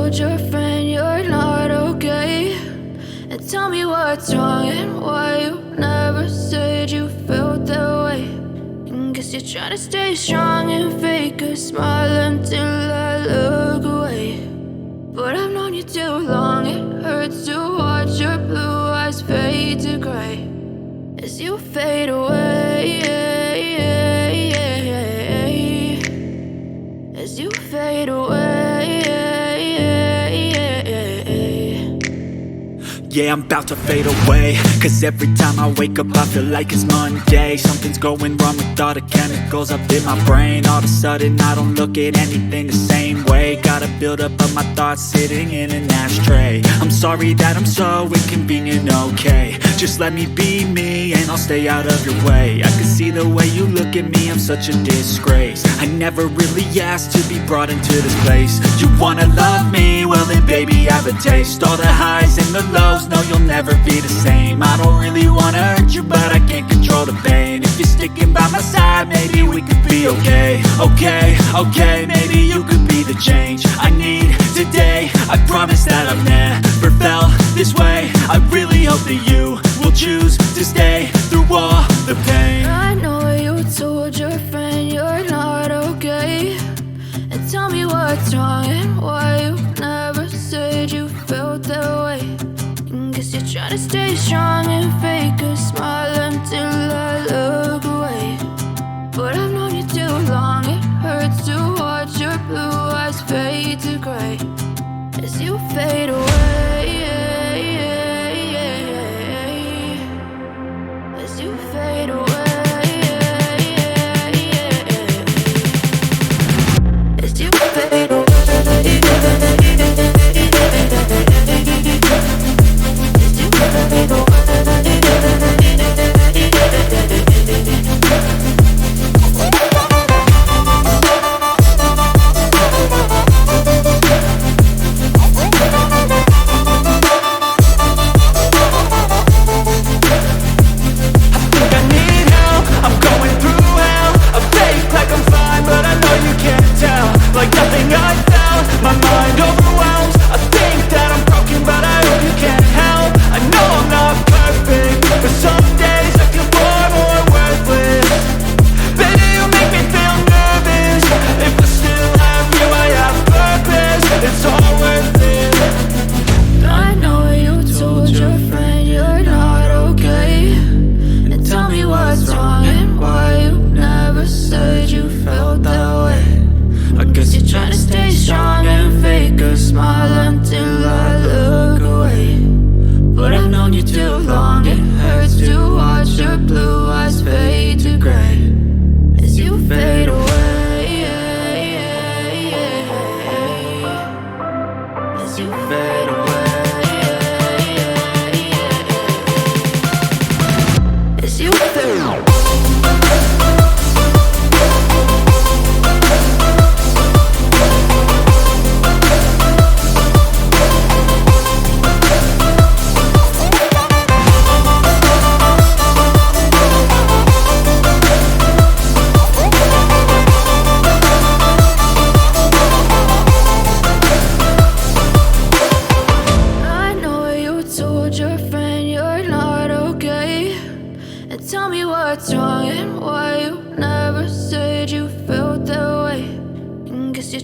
told your friend you're not okay, and tell me what's wrong and why you never said you felt that way. And guess you're trying to stay strong and fake a smile until I look away. But I've known you too long, it hurts to watch your blue eyes fade to gray as you fade away, as you fade away. Yeah, I'm about to fade away, cause every time I wake up I feel like it's Monday. Something's going wrong with all the chemicals up in my brain. All of a sudden I don't look at anything the same way. Got a build up of my thoughts sitting in an ashtray. I'm sorry that I'm so inconvenient, okay. Just let me be me and I'll stay out of your way. I can see the way you look at me, I'm such a disgrace. I never really asked to be brought into this place. You wanna love me? Well then baby have a taste. All the highs and the lows, no you'll never be the same. I don't really wanna hurt you but I can't control the pain. If you're sticking by my side maybe we could be okay. Okay, maybe you could be the change I need today. I promise that I've never felt this way. I really hope that you will choose to stay through all the pain. I know you told your friend you're not okay, and tell me what's wrong and why you never said you felt that way. And guess you're trying to stay strong and fake a smile until I look away. But I've known you too long, it hurts to watch your blue eyes fade to gray as you fade away, as you fade away, as you fade away.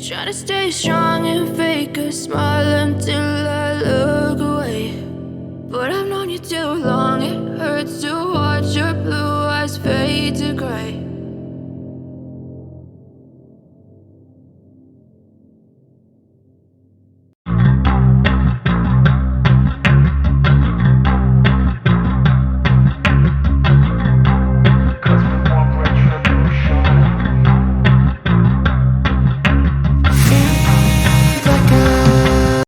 Trying to stay strong and fake a smile until I look away. But I've known you too long, it hurts to watch your blue eyes fade to gray